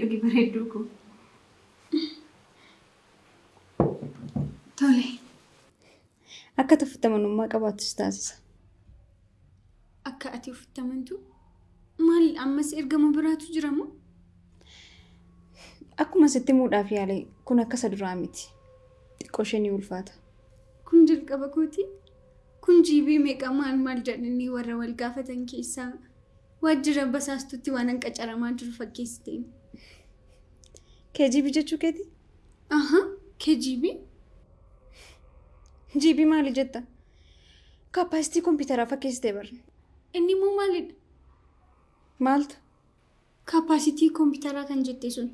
dhugi bareedduu ko. Tole. Akka tuffatamummaa qabaattus taasisa. Akka ati uffattamantu maal ammas ergama biraatu jira moo? Akkuma sitti muudhaaf yaale kun akka isa duraa miti. Xiqqoo ishee ni ulfaata. Kun jalqaba kooti. Kun jiibii meeqa maal jedhanii warra wal gaafatan keessaa waajjira basaastutti waan hanqacaramaa jiru fakkeessiteen. KGB jechuu keeti? Aha, KGB. GB maali jetta? Kapaasitii kompiitaraa fakkeessitee barre. Inni moo maalidha? Maaltu? Kapaasitii kompiitaraa kan jettee sun.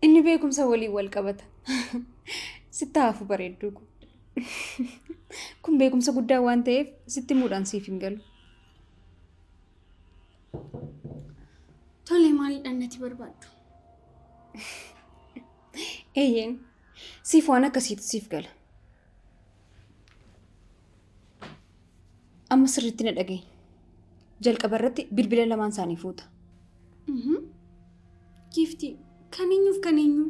Inni beekumsa waliin wal qabata. Sitti haafu bareedduu kun. Kun beekumsa guddaa waan ta'eef sitti muudhaan siif hin galu. Tole maalidhaan natti barbaaddu? Eeyyeen siif waan akkasiitu siif gala. Amma sirriitti na dhaga'i. Jalqaba irratti bilbila lamaan isaanii fuuta. Giftii kan eenyuuf kan eenyu?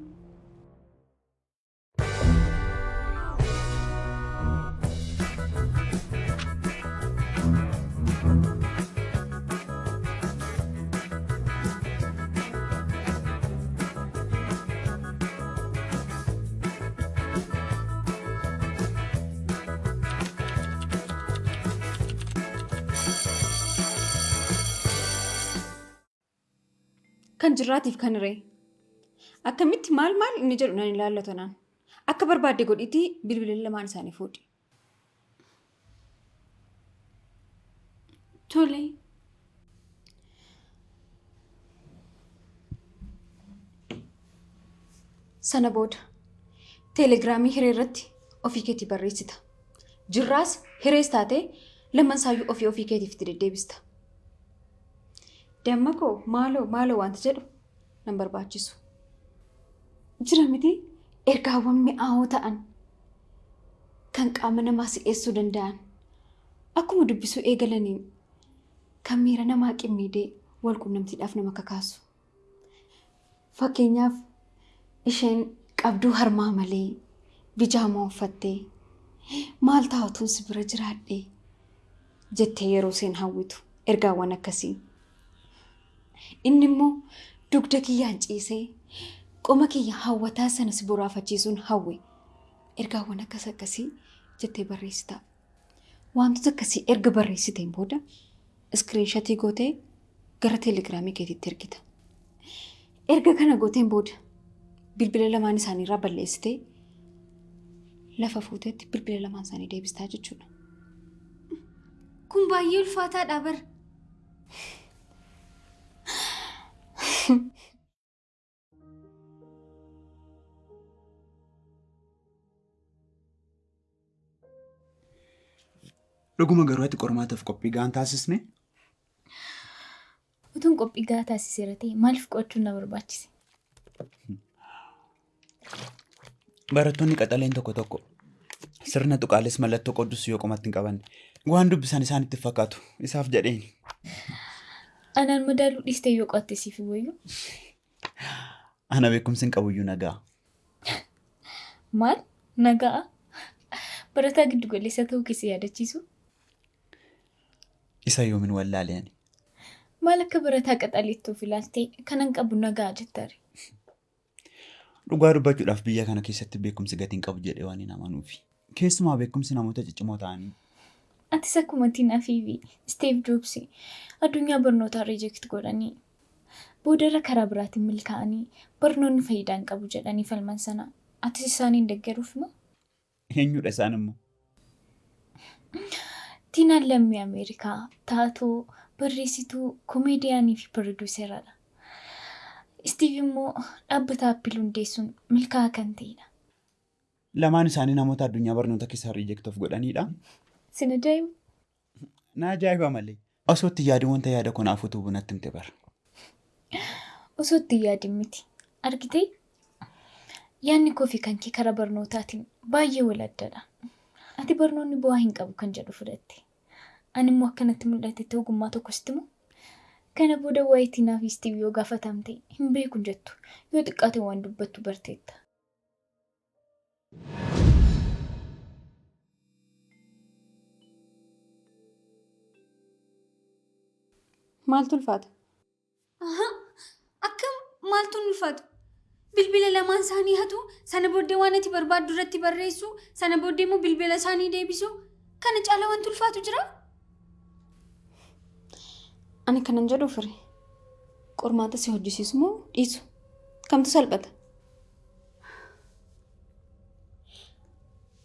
Kan jiraatiif kan ree. Akkamitti maal inni jedhu nan ilaallatu naan. Akka barbaadde godhiitii bilbila lamaan isaanii fuudhi. Tole. Sana booda teelegiraamii hiree irratti ofii keetii barreessita. Jirraas hirees taatee lamaan isaayyuu ofii keetiif itti deddeebista. Damma koo maaloo wanta jedhu nan barbaachisu. Jira miti ergaawwan mi'aawoo ta'an kan qaama namaa si'eessuu danda'an akkuma dubbisuu eegalaniin kan miira namaa qimmiidee wal quunnamtiidhaaf nama kakaasu. Fakkeenyaaf isheen qabduu harmaa malee bijaamaa uffattee maal taa'utuun si bira jiraadhee jettee yeroo isheen hawwitu ergaawwan akkasii. Inni immoo dugda kiyyaan ciisee qoma kiyya hawwataa sana si boraafachiisuun hawwe ergaawwan akkasii jettee barreessita. Wantoota akkasii erga barreessiteen booda iskiriinshatii gootee gara teelegiraamii keetiitti ergita. Erga kana gooteen booda bilbila lamaan isaaniirraa balleessitee lafa fuuteetti bilbila lamaan isaanii deebistaa jechuudha. Kun baay'ee ulfaataadha bara. Dhuguma garuu ati qormaataaf qophii gahaan taasisne? Utuun qophii gahaa taasiseera ta'e maaliif qo'achuun na barbaachise? Barattoonni qaxaleen tokko sirna tuqaales mallattoo qoddus yoo qomatti hin qabanne waan dubbisan isaanitti fakkaatu isaaf jedheeni. Anaan madaaluu dhiistee yoo qo'atte siif wayyuu? Ana beekumsi hin qabuyyuu nagaa. Maal? Nagaa? Barataa giddu galeessa ta'uu keessa yaadachiisu? Isa yoomin wallaaleen. Maal akka barataa qaxaleettuuf ilaaltee kanan qabu nagaa jettare? Dhugaa dubbachuudhaaf biyya kana keessatti beekumsi gatiin qabu jedhee waan hin amanuufi. Keessumaa beekumsi namoota ciccimoo ta'anii. Atis akkuma Tiinaa fi Steve Jobs addunyaa barnootaa riijekti godhanii boodarra karaa biraatiin milkaa'anii barnoonni faayidaan qabu jedhanii falman sana atis isaaniin deeggaruuf moo? Eenyudha isaan immoo? Tiinaan lammii Ameerikaa taatoo barreessituu koomeediyaanii fi pirooduuseradha. Steve immoo dhaabbata Apple hundeessuun milkaa'aa kan ta'edha. Lamaan isaanii namoota addunyaa barnoota keessaa riijekti of godhanidha. Sin ajaa'ibu? Na ajaa'iba malee. Osoo itti yaadin wanta yaada kanaaf utuu bunatti himte bara. Osoo itti yaadin miti. Argitee? Yaadni koo fi kan kee karaa barnootaatiin baay'ee wal addadha. Ati barnoonni bu'aa hin qabu kan jedhu fudhatte. Ani immoo akkanatti mul'atetti ogummaa tokko sitti moo Kana booda wayitii naaf Istiif yoo gaafatamte hin beeku jettu. Yoo xiqqaate waan dubbattu barteetta. Maaltu ulfaata? Akkam maaltu ulfaatu? Bilbila lamaan isaanii hatu sana booddee waan ati barbaaddu irratti barreessu sana booddee immoo bilbila isaanii deebisu kana caalaa wanti ulfaatu jira? Ani kanan jedhu fire. Qormaata si hojjisiisu moo dhiisu? Kamtu salphata?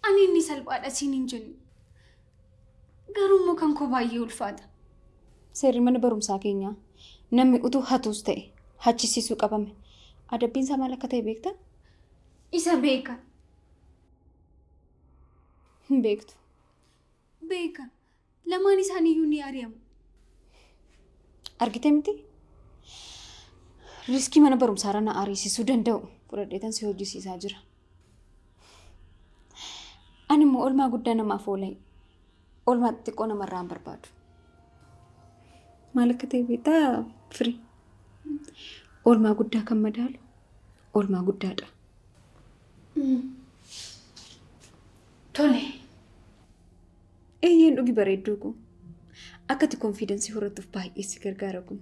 Ani inni salphaadha siin hin jennu. Garuu immoo kan koo baay'ee ulfaata. Seerri mana barumsaa keenyaa namni utuu hatuus ta'e hachisiisuu qabame. Adabbiin isaa maal akka ta'e beektaa? Isa beeka. Hin beektu. Beeka. Lamaan isaaniiyyuu ni ari'amu. Argite miti? Riskii mana barumsaa irra na ariisisuu danda'u fudhadheetan si hojjisiisaa jira. Ani immoo oolmaa guddaa namaaf oolaa. Oolmaa xixiqqoo namarraa hin barbaadu. Maal akka ta'e beektaa firii? Oolmaa guddaa kan madaalu oolmaa guddaadha. Tole. Eeyyeen dhugi bareedduu kun akkati konfiidensii horattuuf baay'ee si gargaara kun.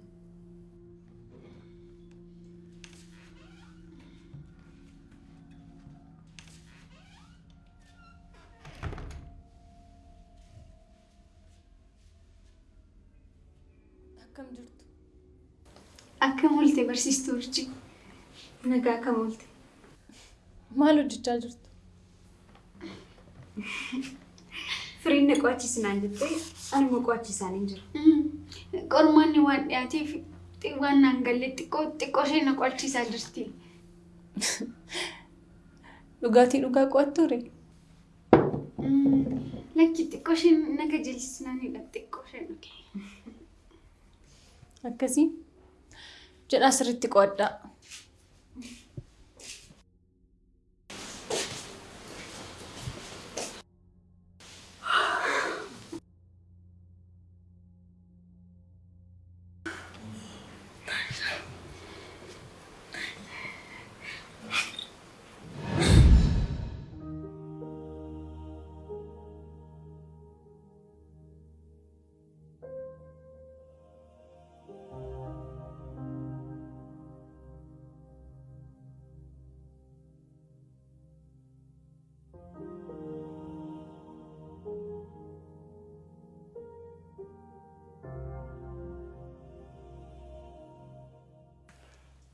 Akkam jirtu? Akkam oolte barsiistuu urjii. Nagaa akkam oolte. Maal hojjechaa jirtu? Firiin na qo'achiisinaan jettee ani immoo qo'achiisaan hin jira. Qormaanni waan dhiyaateef waan naan galle xiqqoo ishee na qo'achiisaa jirti. Dhugaatii dhugaa qo'attuu ree? Lakki xiqqoo ishee na gajeelchisnaanidha xiqqoo ishee dhuge. Akkasii jedhaa sirriitti qo'adhaa.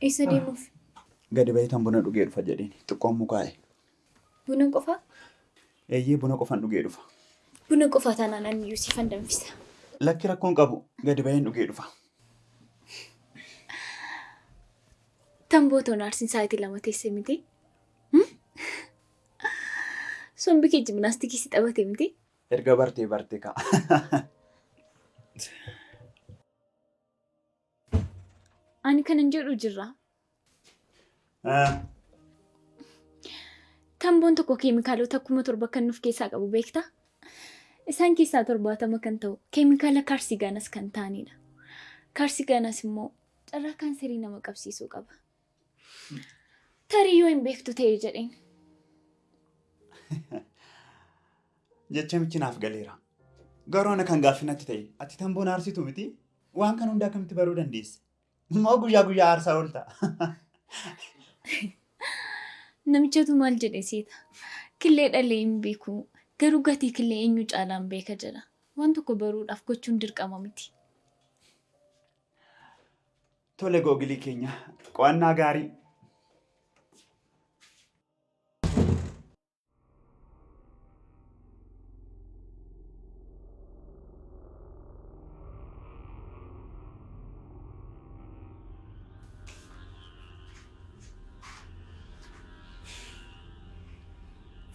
Eessa deemuuf? Gadi bahitan buna dhugee dhufa jedheen xiqqoon mukaa'e. Buna qofaa? Eeyyee buna qofan dhugee dhufa. Buna qofaa taanaan ani iyyuu siifan danfisa. Lakki rakkoon qabu gadi baheen dhugee dhufa. Tamboo toon aarsiin sa'aatii 2 teessee miti? Sombi kee jimnaastikii si taphatee miti? Erga bartee ka'a. Ani kanan jedhu jirra. Tamboon tokko keemikaalota 7,000 kan nuuf keessaa qabu beektaa? Isaan keessaa 70 kan ta'u keemikaala kaarsigaanas kan ta'anidha. Kaarsigaanas immoo carraa kaanserii nama qabsiisuu qaba. Tarii yoo hin beektu ta'e jedheen. Jecha michi naaf galeera. Garuu ana kan gaaffinatti ta'e ati tamboon aarsitu miti? Waan kan hundaa akkamitti baruu dandeesse? Moo guyyaa aarsaa oolta? Namichatu maal jedhe seeta? Killee dhalee hin beeku. Garuu gatii killee eenyu caalaan beeka jedha. Waan tokko baruudhaaf gochuun dirqama miti. Tole googilii keenya qo'annaa gaarii.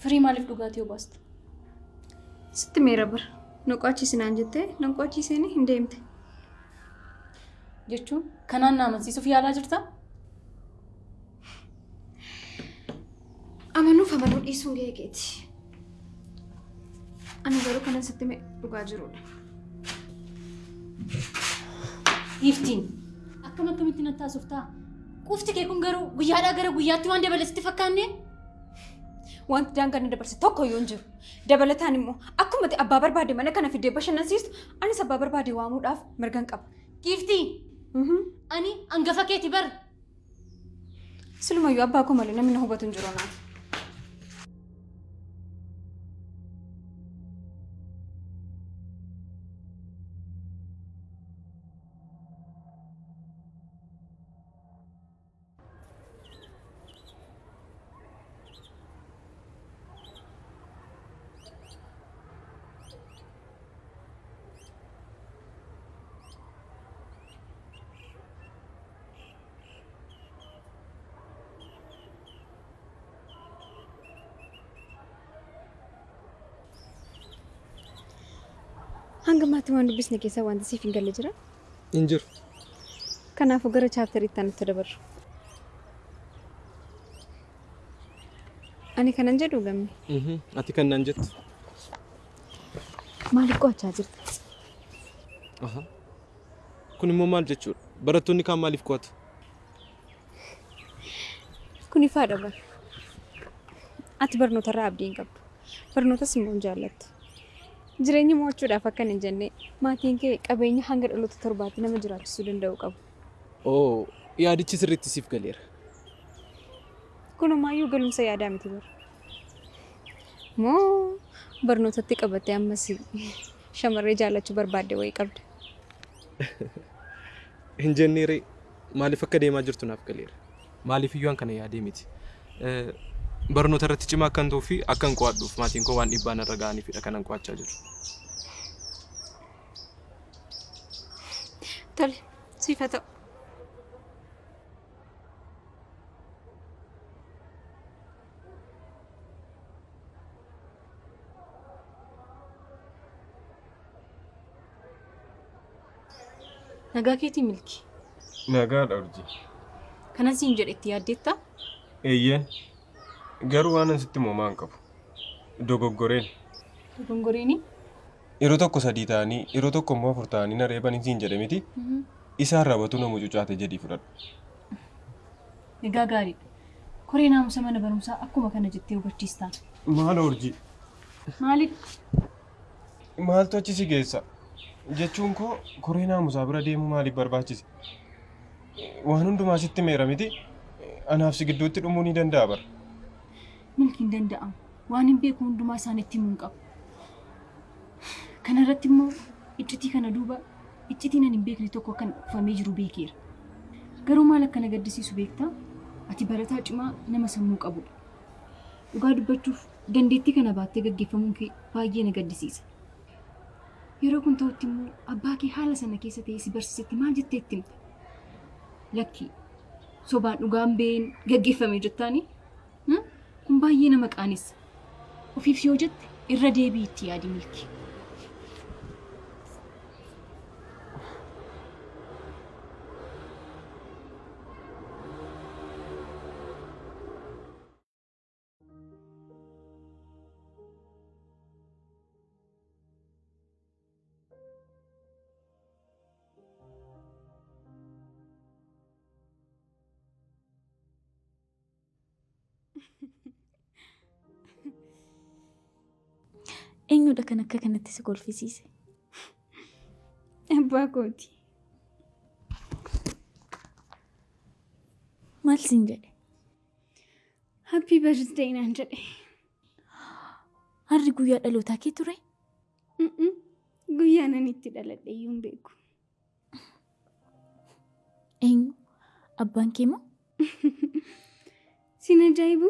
Firii maaliif dhugaatii obaasta? Sitti meera bara. Na qo'achiisinaan jettee nan qo'achiiseen hin deemte. Jechuun kanaan na amansiisuuf yaalaa jirtaa? Amanuuf amanuu dhiisuun gahee keeti. Ani garuu kanan sitti dhugaa jirudha. Iftiin akkamitti natti haasoftaa? Qufti kee kun garuu guyyaadhaa gara guyyaatti waan dabalasitti fakkaanne? Wanti daangaan dabarse tokko yoo hin jiru. Dabalataan immoo akkuma abbaa barbaade mana kana fidee bashannansiistu anis abbaa barbaade waamuudhaaf mirgan qaba. Giftii ani hangafa keeti bar. Silumayyuu abbaa koo malee namni na hubatu hin jiru naaf. Hanga maatii waan dubbisne keessaa wanti siif hin galle jira? Hin jiru. Kanaafuu gara chaapteriitti aanutti dabarru. Ani kanan jedhu gamme. Ati kan naan jettu. Maaliif qo'achaa jirta? Kun immoo maal jechuudha? Barattoonni kaan maaliif qo'atu? Kun ifaadha bara. Ati barnootarraa abdii hin qabdu. Barnootas immoo hin jaallattu. Jireenya mo'achuudhaaf akka hin jenne maatiin kee qabeenya hanga dhaloota torbaatti nama jiraachisuu danda'u qabu. Yaadichi sirriitti siif galeera. Kunumaayyuu galumsa yaadaa miti bara. Moo barnootatti qabattee ammas shamarree jaallachuu barbaadde wayii qabda. Hin jenneeree maaliif akka deemaa jirtu naaf galeera. Maaliif iyyuu kana yaadee miti. Barnoota irratti cimaa akkan ta'uu fi akkan qo'adhuuf maatiin koo waan dhiibbaa narra ga'aniifidha kanan qo'achaa jiru. Tole, siif haa ta'u. Nagaa keetii milki. Nagaadha urjii. Kanas hin jedhetti yaaddeettaa? Eeyyeen. Garuu waan asitti moomaa hin qabu. Dogoggoreen. Dogoggoreenii? Yeroo tokko 3 ta'anii, yeroo tokko immoo 4 ta'anii na reeban hin jedhe miti. Isaan rabatu nama cucaate jedhii fudhadhu. Egaa gaariidha. Koree naamusa mana barumsaa akkuma kana jettee hubachiistaa. Maal urjii? Maalidha? Maaltu achi si geessa? Jechuun koo koree naamusaa bira deemuu maaliif barbaachise? Waan hundumaa sitti meera miti. Anaaf si gidduutti dhumuu ni danda'a bara. Milki hin danda'amu. Waan hin beeku hundumaa isaanitti himuu hin qabu. Kana irratti immoo iccitii kana duuba iccitiin ani hin beekne tokko kan ufamee jiru beekeera. Garuu maal akka na gaddisiisu beektaa? Ati barataa cimaa nama sammuu qabudha. Dhugaa dubbachuuf dandeettii kana baattee gaggeeffamuun kee baay'ee na gaddisiisa. Yeroo kun ta'utti immoo abbaa kee haala sana keessa ta'ee si barsiisetti maal jettee itti himta? Lakki sobaan dhugaan ba'een gaggeeffame jettaani? Kun baay'ee nama qaanessa. Ofiif yoo jette irra deebii itti yaadi milki. Eenyudha kan akka kanatti si kolfisiise? Abbaa kooti. Maal siin jedhe? Happy birthday naan jedhe. Harri guyyaa dhalootaa kee ture? Guyyaa nan itti dhaladhe iyyuu hin beeku. Eenyu? Abbaan kee moo? Sin ajaa'ibu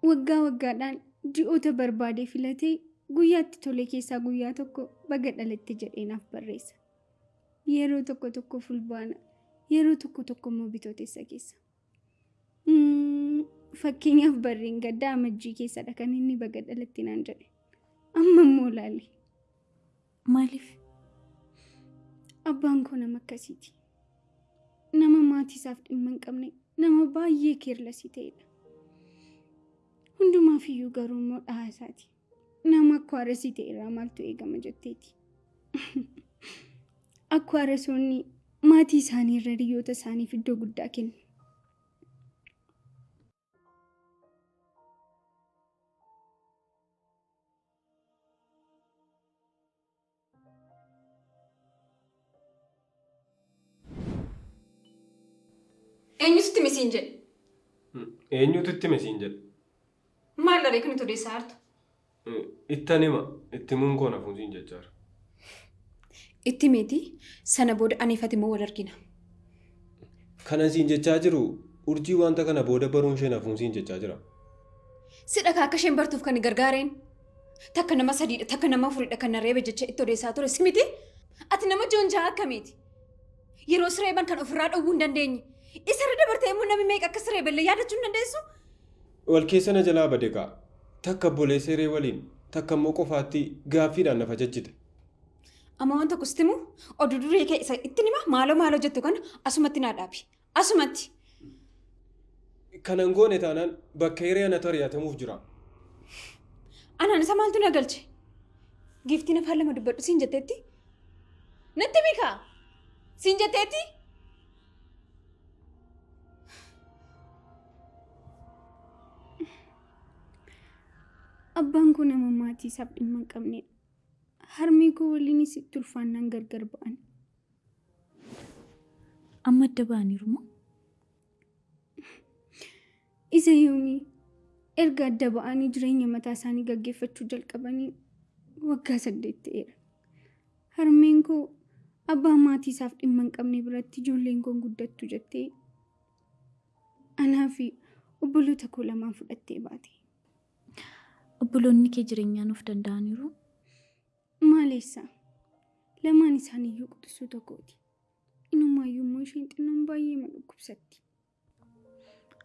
waggaa waggaadhaan ji'oota barbaade filatee guyyaatti tole keessaa guyyaa tokko baga dhalatte jedhee naaf barreessa. Yeroo tokko fulbaana, yeroo tokko immoo bitootessa keessa. Fakkeenyaaf barreen gaddaa amajjii keessadha kan inni baga dhalatte naan jedhe. Amma immoo laali. Maaliif? Abbaan koo nama akkasiiti. Nama maatii isaaf dhimma hin qabne, nama baay'ee keerlasii ta'edha. Hundumaaf iyyuu garuu immoo dhahaa isaati. Nama akwaarasii ta'e irraa maaltu eegama jetteeti. Akwaarasoonni maatii isaanii irra hiriyoota isaaniif iddoo guddaa kennu. Eenyutu misiin jedhe? Eenyutu itti misiin jedhe? Maal dhabee kan itti odeessaa jirtu? Ittan hima. Itti muun koo nafuusiin jechaara. Itti miti sana booda aniifati moo wal argina? Kana siin jechaa jiru urjii wanta kana booda baruun ishee nafuusiin jechaa jira. Sidha akka isheen bartuuf kan gargaareen takka nama sadiidha takka nama afuridha kan reebe jecha itti odeessaa ture si miti? Ati nama joonjaa akkamiiti? Yeroo sireeban kan ofirraa dhowwuu hin dandeenye. Isarra dabartee immoo namni meeqa akka sireeballee yaadachuu hin dandeessu? Wal keessa na jalaa bade kaa. Takka bolee seeree waliin takka immoo qofaatti gaaffiidhaan nafa jajjite. Amma wanta kustimu oduu durii kee isa itti nima maaloo jettu kana asumatti naa dhaabi. Asumatti. Kanan goone taanaan bakka hiree anatu ari'atamuuf jira. Anaan isa maaltu na galche? Giiftiin afaan lama dubbadhu siin jetteetti? Natti mikaa? Siin jetteetti? Abbaan kun nama maatii isaaf dhimma hin qabnedha. Harmee koo waliinis itti ulfaannaan gargar ba'an. Amma adda ba'aniiru moo? Isa yoomii erga adda ba'anii jireenya mataa isaanii gaggeeffachuu jalqabanii waggaa 8 ta'eera. Harmeen koo abbaa maatii isaaf dhimma hin qabne biratti ijoolleen koo guddattu jettee anaa fi obboloota koo lamaan fudhattee baate. Obboloonni kee jireenyaa nuuf danda'aniiru? Maaleessa lamaan isaaniiyyuu quxisuu tokkooti. Inumaayyuu immoo isheen xinnoon baay'ee ma dhukkubsatti.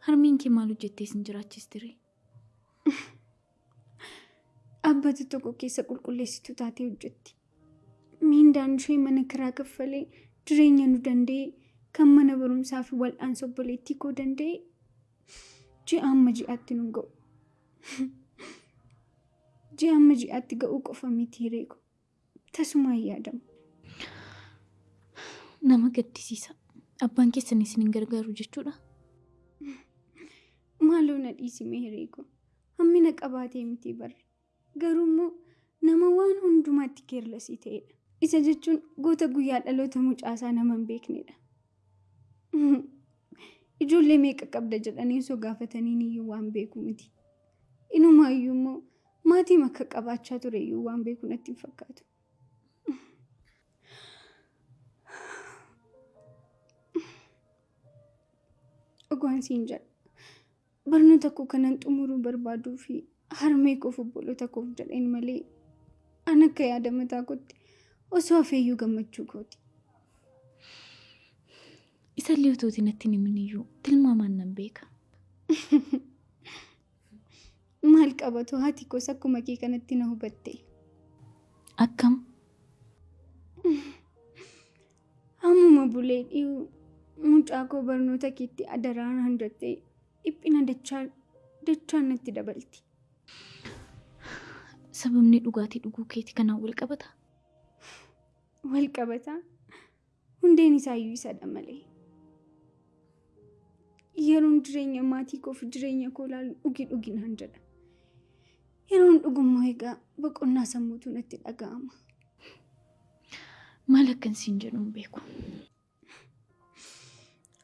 Harmeen kee maal hojjettee sin jiraachistire? Abbata tokko keessa qulqulleessituu taatee hojjetti. Miindaan ishee mana kiraa kaffalee jireenya nu danda'e kan mana barumsaa fi wal'aansa obboleettii koo danda'e ji'a amma ji'aatti nu ga'u. Ji'a amma ji'aatti ga'uu qofa miti hireeko. Tasumaan yaadamu. Nama gaddisiisa. Abbaan keessan isin hin gargaaru jechuudha? Maaloo na dhiisime hireeko. Hammina qabaatee miti barre. Garuu immoo nama waan hundumaatti keerlasii ta'edha. Isa jechuun goota guyyaa dhaloota mucaasaa nama hin beeknedha. Ijoollee meeqa qabda jedhanii osoo gaafatanii iyyuu waan beeku miti. Inumaayyuu immoo maatii akka qabaachaa ture iyyuu waan beeku natti hin fakkaatu. Dhugaan siin jedha. Barnoota koo kanan xumuruu barbaaduu fi harmee koof obboloota koof jedheen malee an akka yaada mataa kootti osoo hafeeyyuu gammachuu kooti. Isallee otootii natti himiniyyuu tilmaamaan nan beeka. Maal qabatu haati koos akkuma kee kanatti na hubatte. Akkam? Hammuma bulee dhiyuu mucaa koo barnoota keetti adaraan handattee dhiphina dachaan natti dabalti. Sababni dhugaatii dhuguu keeti kanaan wal qabata? Wal qabataa? Hundeen isaayyuu isadha malee. Yeroon jireenya maatii koo fi jireenya koo ilaalu dhugi naan jedha. Yeroon dhugummoo egaa boqonnaa sammuutu natti dhaga'ama. Maal akkansiin jedhuun beeku?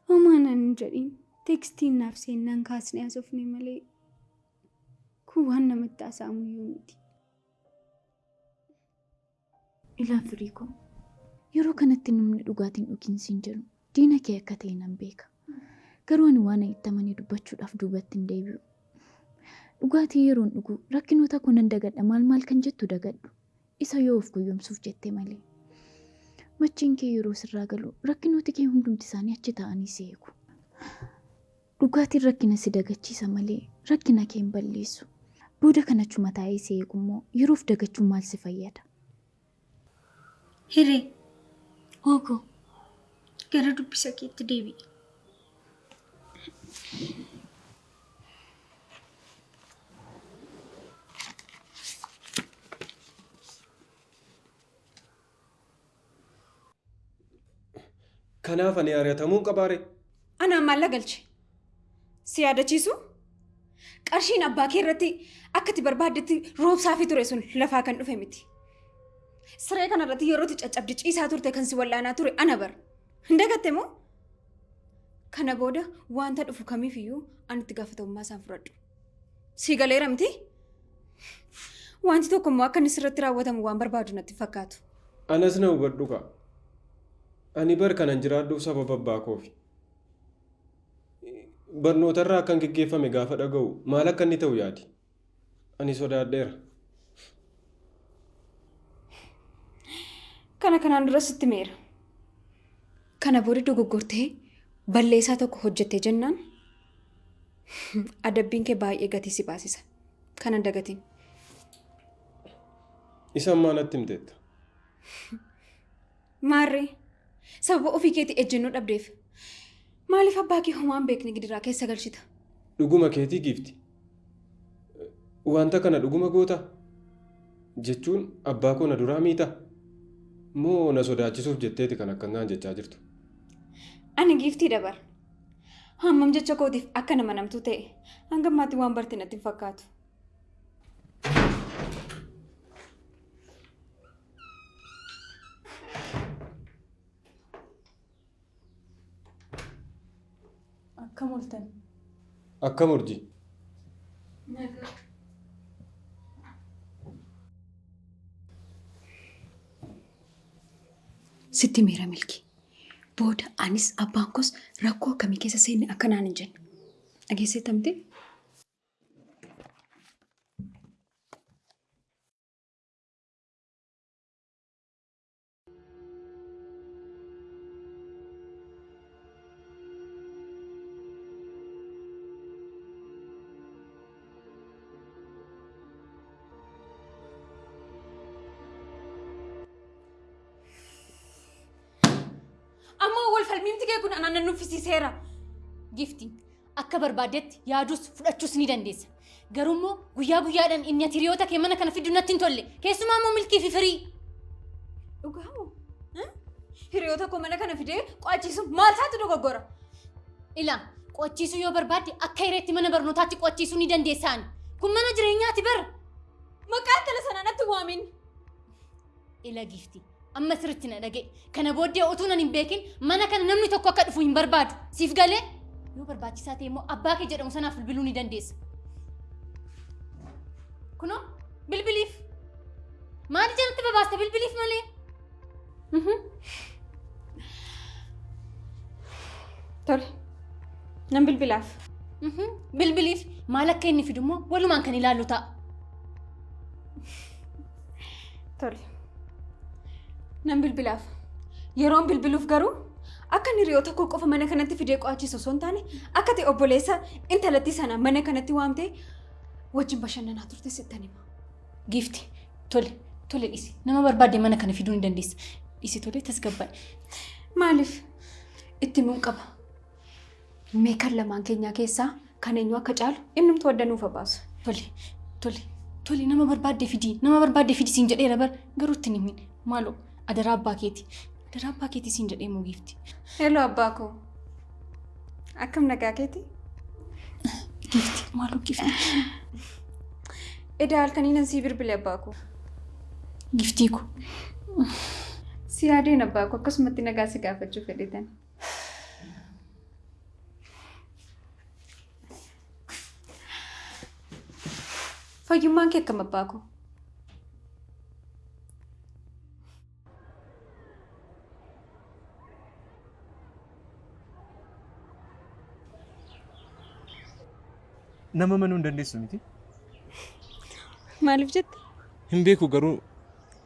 Homaa naan jedhiin teekstiin naaf seennaan kaasnee haasofne malee kun waan namatti haasa'amuyyuu miti. Ilaa firii koo yeroo kanatti namni dhugaatiin dhuginsiin jedhu diina kee akka ta'e nan beeka. Garuu ani waan itti amanii dubbachuudhaaf duubatti hin deebi'u. Dhugaatii yeroon dhugu rakkinoota koo nan dagadha maal kan jettu dagadhu. Isa yoo of goyyomsuuf jettee malee. Machiin kee yeroo sirraa galu rakkinooti kee hundumti isaanii achi taa'anii si eegu. Dhugaatiin rakkina si dagachiisa malee rakkina kee hin balleessu. Booda kanachuma taa'ee si eegu immoo yeroof dagachuun maal si fayyada? Hiree. Hoogoo. Gara dubbisa keetti deebi'i. Kanaaf ani ari'atamuu qabaare. Anaan maal galche? Si yaadachiisu? Qarshiin abbaa kee irratti akka itti barbaaddetti roobsaafii ture sun lafaa kan dhufe miti. Siree kanarratti yeroo itti caccabdi ciisaa turte kan si wallaanaa ture ana bar. Hin dagatte moo? Kana booda wanta dhufu kamiifiyyuu ani itti gaafatamummaa isaan fudhadhu. Si galeera miti? Wanti tokko immoo akka inni sirratti raawwatamu waan barbaadu natti fakkaatu. Anas na hubadhu kaa. Ani bar kanan jiraadhuuf sababa abbaa koofi. Barnootarraa akkan geggeeffame gaafa dhaga'u maal akka inni ta'u yaadi. Ani sodaadheera. Kanaan dura sitti meera. Kana booda dogoggortee balleessaa tokko hojjettee jennaan adabbiin kee baay'ee gatii si baasisa. Kanan dagatiin. Isaan maalatti himteetta? Maarree sababa ofii keetii ejjennoo dhabdeef maaliif abbaa kee homaan beekne gidiraa keessa galchita? Dhuguma keetii giifti. Wanta kana dhuguma goota jechuun abbaa koo na duraa miita moo na sodaachisuuf jetteeti kan akkanaan jechaa jirtu? Ani giiftii dabar. Hammam jecha kootiif akka nama namtuu ta'e hanga ammaatti waan barte natti hin fakkaatu. Akkam ooltan? Akkam urjii? Sitti meera milki. Booda anis abbaan koos rakkoo akkamii keessa seenne akkanaan hin jenne. Dhageesseettamte? Falmiimti kee kun anaan nuffisiiseera. Gifti akka barbaadetti yaadus fudhachuus ni dandeessa. Garuu immoo guyyaa guyyaadhaan inni ati hiriyoota kee mana kana fiduu natti hin tolle. Keessumaa immoo milkii fi firii. Dhugaamoo? Hiriyoota koo mana kana fidee qo'achiisu maal isaatti dogoggora? Ilaa qo'achiisuu yoo barbaadde akka hireetti mana barnootaatti qo'achiisuu ni dandeessaan. Kun mana jireenyaati bara. Maqaan tala sanaa natti waamin. Ila gifti. Amma sirriitti na dhaga'e. Kana booddee utuu nan hin beekin mana kana namni tokko akka dhufu hin barbaadu. Siif galee yoo barbaachisaa ta'e immoo abbaa kee jedhamu sanaaf bilbiluu ni dandeessa. Kunoo bilbiliif. Maali jalatti babaaste bilbiliif malee? Tole. Nan bilbilaaf. Bilbiliif maal akka inni fidu immoo walumaan kan ilaallu ta'a. Tole. Nan bilbilaaf. Yeroon bilbiluuf garuu akka inni hiriyoota koo qofa mana kanatti fidee qo'achiisu osoo hin taane akka ta'e obboleessa intalattii sana mana kanatti waamtee wajjin bashannanaa turte sittan hima. Gifti tole dhisi. Nama barbaadde mana kana fiduu ni dandeessa. Dhisi tole tasgabbaa'e. Maaliif? Itti muun qaba. Mee kan lamaan keenyaa keessaa kan eenyu akka caalu innumtu waddanuuf baasu. Tole nama barbaadde fidi siin jedheera bar garuu itti himin. Maaloo adaraa abbaa keetii siin jedhee moo gifti. Hello abbaa koo. Akkam nagaa keeti? Gifti maaloo gifti. Edaa halkanii nan sii bilbile abbaa koo. Giftii ko. Si yaadeen abbaa koo akkasumatti nagaa si gaafachuu fedhitan. Fayyummaan kee akkam abbaa koo? Nama manuu hin dandeessu miti. Maaliif jette? Hin beeku garuu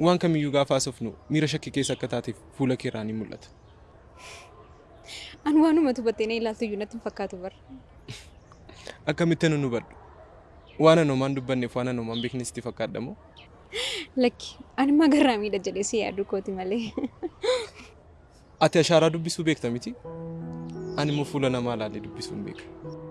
waan kamiyyuu gaafa haasofnu miira shakkii keessa akka taateef fuula kee irraa ni mul'ata. Ani waanuma tubattee na ilaaltu iyyuu natti hin fakkaatu bara. Akkamitti nu hubadhu? Waan anomaan dubbanneef waan anomaan beekne sitti fakkaadha moo? Lakki ani magarraa miidha jedhee si yaadu kooti malee. Ati ashaaraa dubbisuu beekta miti? Ani immoo fuula namaa ilaalee dubbisuu hin beeku.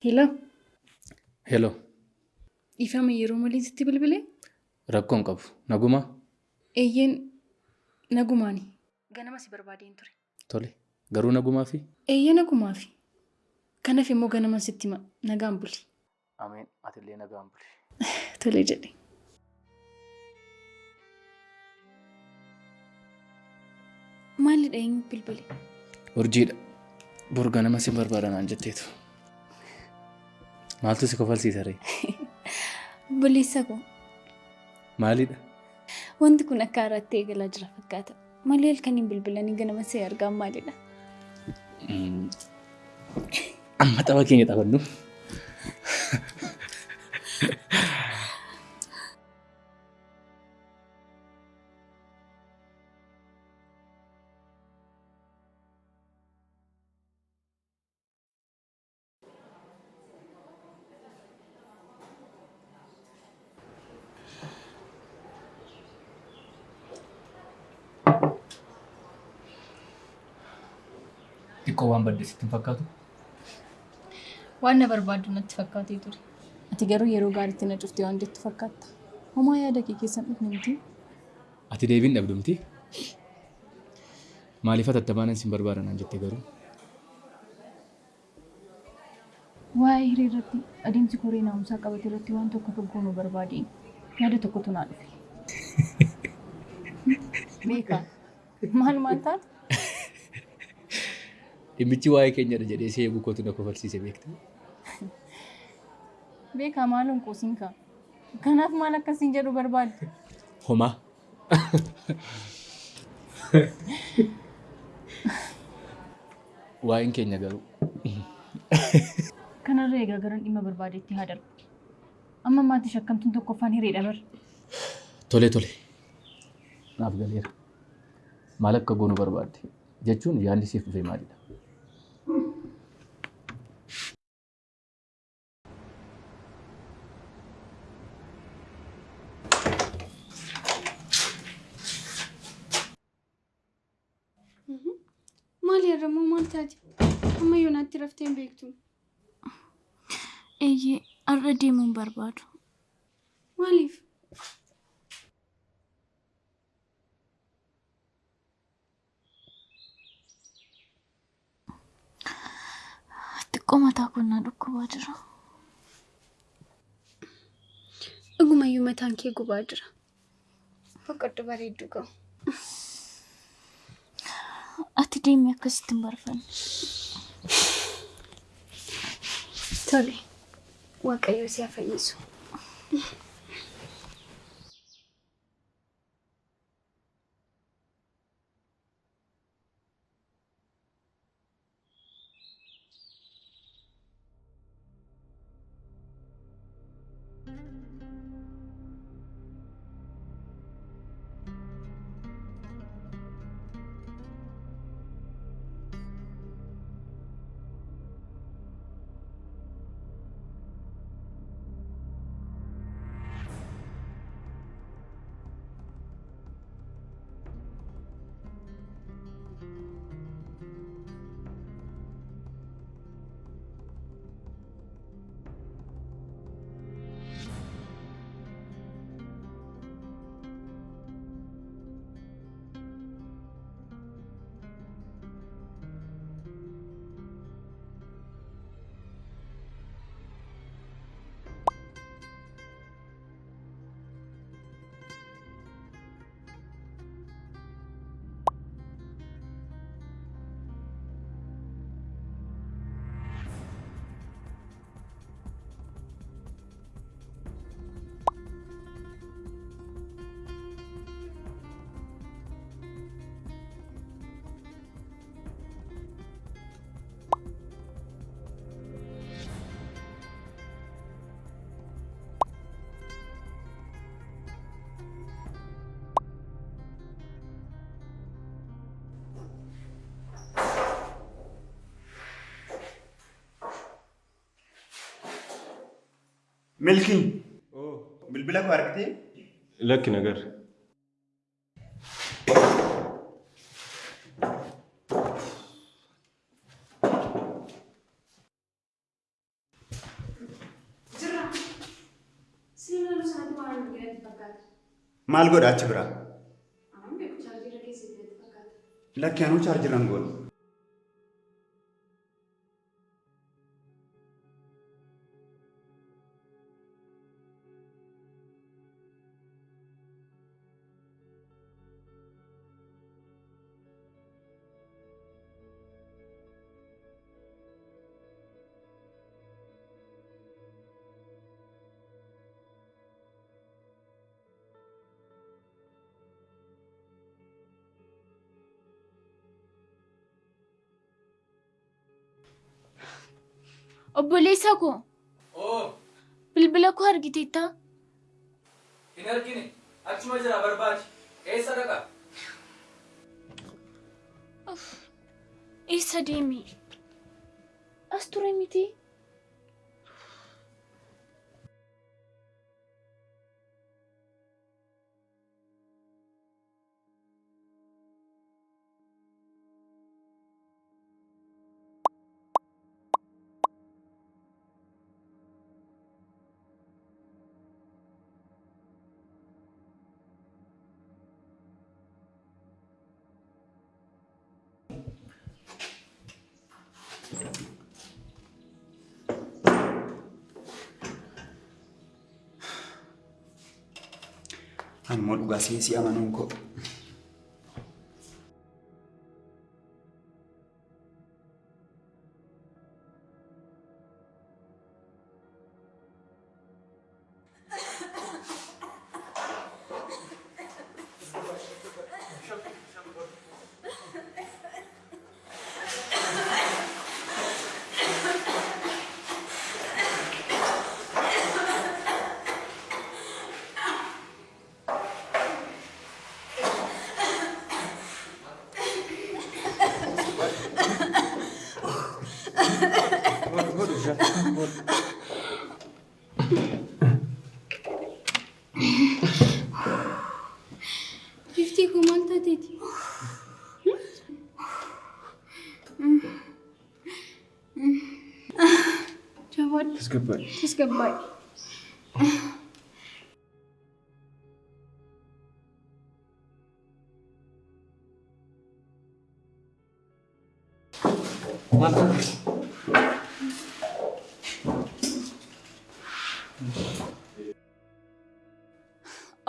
Hello. Hello, Ifama yeroo malee sitti bilbilee? rakkoon qabu. Nagumaa? Eeyyeen nagumaani. Ganama si barbaadeen ture. Tole. Garuu nagumaa fi? Eeyyee nagumaafi. Kanaaf immoo ganama sitti nagaan buli. Ameen. Atillee nagaan buli. Tole jedhe. Maalidha eenyu bilbile? Urjiidha. Bor ganama si barbaadanaan jetteetu. Maaltu si kofalsiisa ree? Obboleessa koo. Maalidha? Wanti kun akka haaraatti eegalaa jira fakkaata. Malee halkaniin bilbilanii ganama si argaan maalidha? Amma tapha keenya taphannu. Xiqqoo waan badde sitti hin fakkaatu? Waan na barbaaddu natti fakkaatee ture. Ati garuu yeroo gaariitti na cuftee waan jettu fakkaata. Homaa yaada kee keessan dhufne miti? Ati deebiin dhabdu miti? Maaliif atattabaanan si barbaadanaan jettee garuu? Waa'ee hiree irratti adeemsi koree naamusaa qabate irratti waan tokko tokkoon barbaadeen yaada tokkotu naa dhufe. Beekaa maal taate? Dhimmichi waa'ee keenyadha jedhee si eeguu kootu na kofalsiise beekta. Beekaa maaluun qoosiin kaa. Kanaaf maal akkasiin jedhu barbaadde? Homaa. Waa'een keenya garuu. Kanarra egaa garan dhimma barbaadeetti haa darbu. Amma maatii shakkamtuun tokkoffaan hiree dhabar. Tole. Naaf galeera. Maal akka goonu barbaadde jechuun yaadni siif dhufee maalidha? Maal yarrammoo maal taate? Amma yoonaatti raftee hin beektu. Eeyyee har'a deemuun barbaadu. Maaliif? Xiqqoo mataa konnaa dhukkubaa jira. Dhugumayyuu mataan kee gubaa jira. Boqoddu bareedduu qabu. Ati deemee akkasitti hin barbaanne. Tole. Waaqayyo si haa fayyisu. Milking. Bilbila koo argitee? Lakki nagar. Maal godha achi biraa? Lakki anuu chaarjiran godhu. Obboleessa koo Oo, bilbila koo argiteettaa? hin argine. Achuma jira barbaadi. Eessa dhaqa? Eessa deemi? As ture miti? Ani immoo dhugaa si amanuun koo. Giftii koo maal taateeti? Jawaad. Tasgabbaa'e.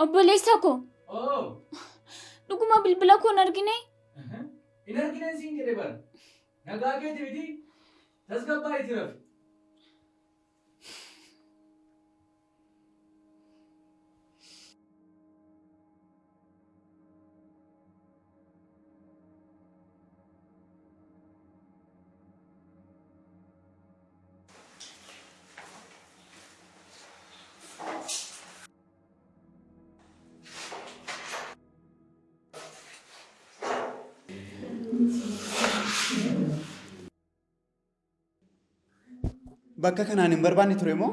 Obboleessa koo Oo, dhuguma bilbila koo hin argine? hin argine siin jedhe bara. Nagaa keeti miti. Tasgabbaa'iiti rafi. Bakka kanaan hin barbaanne ture moo?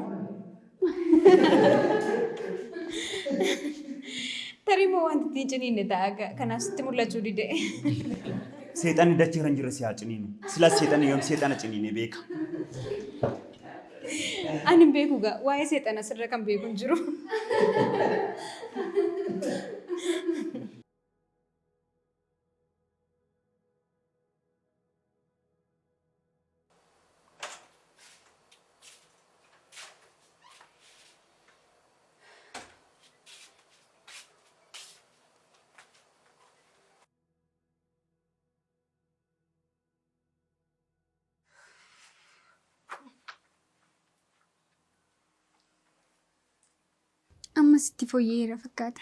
Tarii moo wanti ittiin ciniinne ta'a kanaaf sitti mul'achuu dide. Seexanni dachee irra hin jirre si haa ciniinu. Silas seexanni yoom seexana ciniine beeka. Ani hin beeku gaa waa'ee seexana sirra kan beeku hin jiru. Amma sitti fooyyeera fakkaata.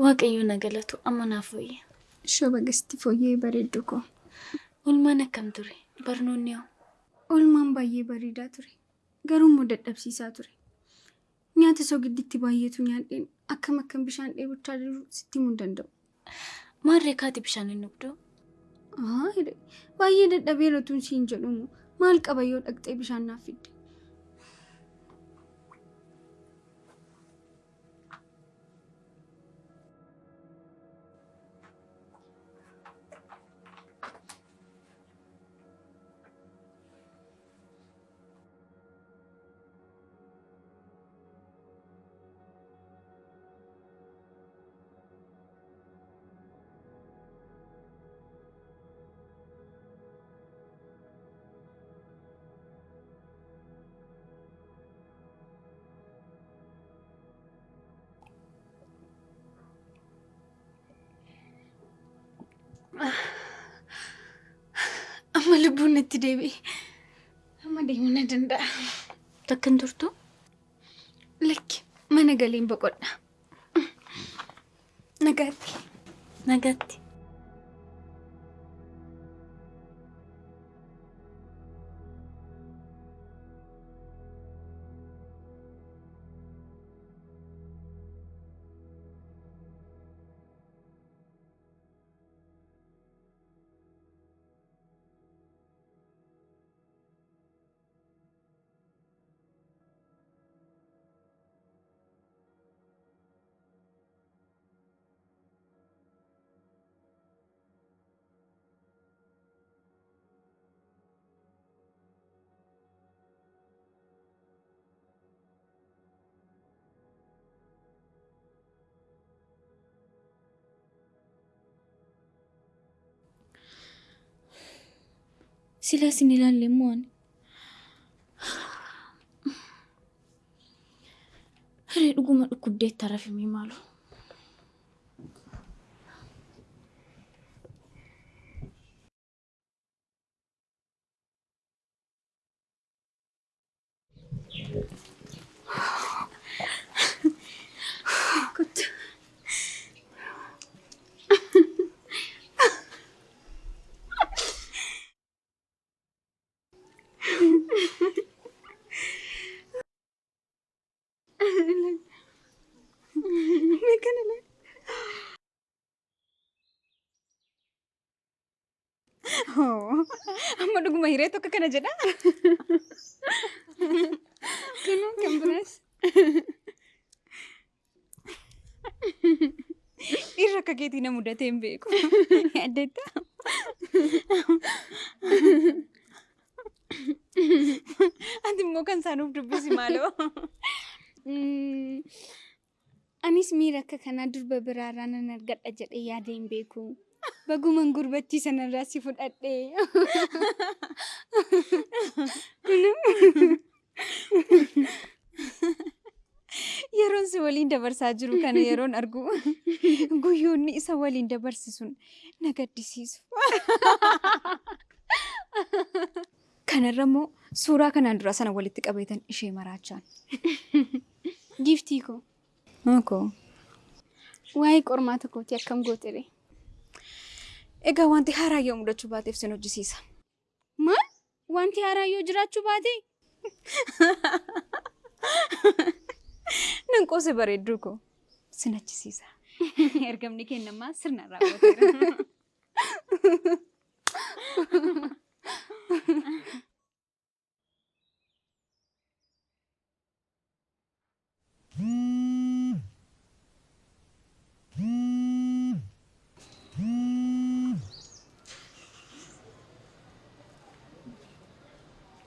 Waaqayyo na galatu amma naaf fooyye. Shoba sitti fooyyee bareeddu koo. Oolmaan akkam ture? Barnoonni hoo? Oolmaan baay'ee bareedaa ture. Garuu immoo dadhabsiisaa ture. Nyaata soo gidditti baay'eetu nyaadheen akkam bishaan dheebochaa jiru sitti himuu hin danda'u. Maarree kaati bishaan hin dhugduu? Baay'ee dadhabeera tun siin jedhumu maal qaba yoo dhaqxee bishaan naaf fidde. Yeroon itti deebi'e. Amma deemuu na danda'a. Takka hin turtu? Lakki mana galiin boqodha. Nagaatti. Nagaatti. Sila sin ilaalle immoo ani. Hiree dhuguma dhukkubdeetta rafimii maaloo. Amma dhuguma hiree tokko kana jedha. Kunoo kan biraas. Irra akka keetii na mudatee hin beeku. Addeetta. Ati immoo kan isaanuuf dubbisi maaloo. Anis miira akka kanaa durba biraarraa nan argadha jedhee yaadee hin beeku. Baguman gurbachii sanarraa si fudhadhee. Yeroon si waliin dabarsaa jiru kana yeroon argu guyyoonni isa waliin dabarsisuun na gaddisiisu. Kanarra immoo suuraa kanaan dura sana walitti qabeetan ishee maraachaan. Giftii koo. Koo. Waa'ee qormaata kooti akkam gootere. Egaa wanti haaraa yoo mudachuu baateef sin hojjisiisa. Maal? Wanti haaraa yoo jiraachuu baate? Nan qoose bareedduu koo. Sin hojjisiisa. Ergamni kennamaa sirna raawwateera.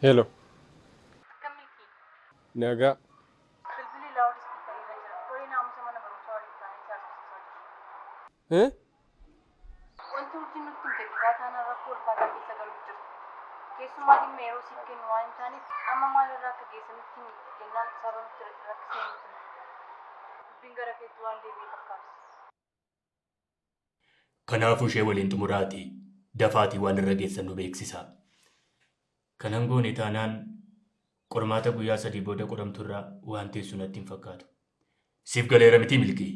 Hello. Naga. Bilbilli laawud ispiikarii irra jira. Horii naamusa mana barumsaa waliin ta'anii taasisaa jiru. Wanti nuti nutti hin beekaa taanaan rakkoo ulfaataa keessa galuuf jiru. Keessumaa dhimma yeroo siif kennu waan hin taaneef amma maalirraa akka geessanitti hin jennaan sababa nutti rakkisee nuti. Dubbiin gara keetti waan deebi'ee fakkaata. Kanaafuu ishee waliin xumuraatii dafaatii waan irra geessan nu beeksisaa. Kanan goone taanaan qormaata guyyaa 3 booda qoramturraa waan teessu natti hin fakkaatu. Siif galeera miti milkii.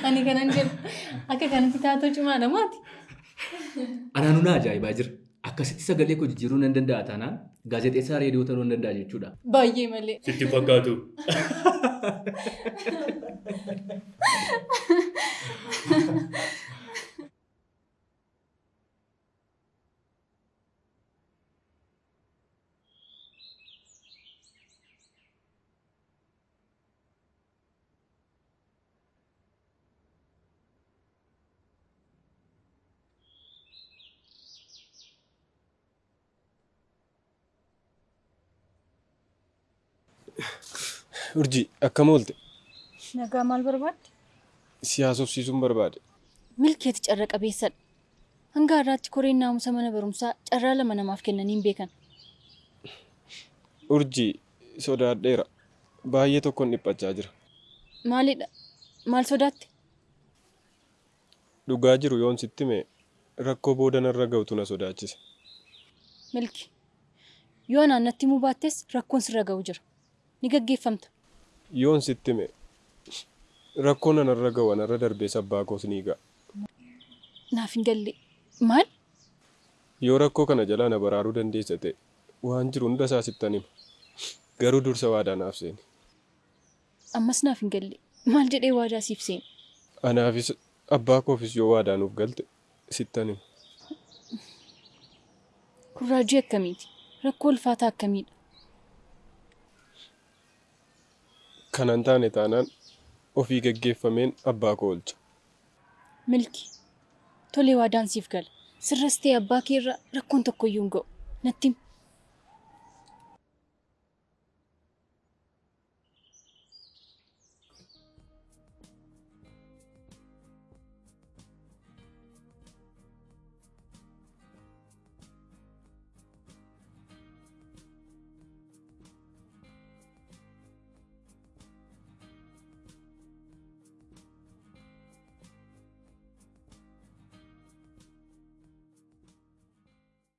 Ani kanan jedhu akka kanatti taatoo cimaadha maati? Anaanuu na ajaa'ibaa jira. Akkasitti sagalee koo jijjiiruu nan danda'a taanaan gaazexeessaa reediyoo ta'uu nan danda'a jechuudha. Baay'ee malee. Sitti fakkaatu. Urjii akkam oolte? Nagaa maal barbaadde? Siyaasofsiisuun barbaade. Milkeeti carra qabeessadha. Hanga har'aatti koreen naamusa mana barumsaa carraa 2 namaaf kennanii hin beekan. Urjii sodaadheera. Baay'ee tokkoon dhiphachaa jira. Maalidha? Maal sodaatte? Dhugaa jiru yoon sitti hime rakkoo booda narra ga'utu na sodaachise. Milki. Yoo naannatti himuu baattes rakkoon sirra ga'u jira. Ni gaggeeffamta. Yoon sitti hime rakkoon narra ga'u anarra darbee sabbaa koos ni ga'a. Naaf hin galle. Maal? Yoo rakkoo kana jalaa na baraaruu dandeessa ta'e waan jiru hunda isaa sittan hima. Garuu dursa waadaa naaf seeni. Ammas naaf hin galle. Maal jedhee waadaa siif seeni? Anaafis abbaa koofis yoo waadaa nuuf galte sittan hima. Kun raajii akkamiiti? Rakkoo ulfaataa akkamiidha? Kanan taane taanaan ofii gaggeeffameen abbaa koo oolcha. Milki. Tolee waadaan siif gala. Sirras ta'e abbaa kee irraa rakkoon tokko iyyuu hin ga'u. Natti himi.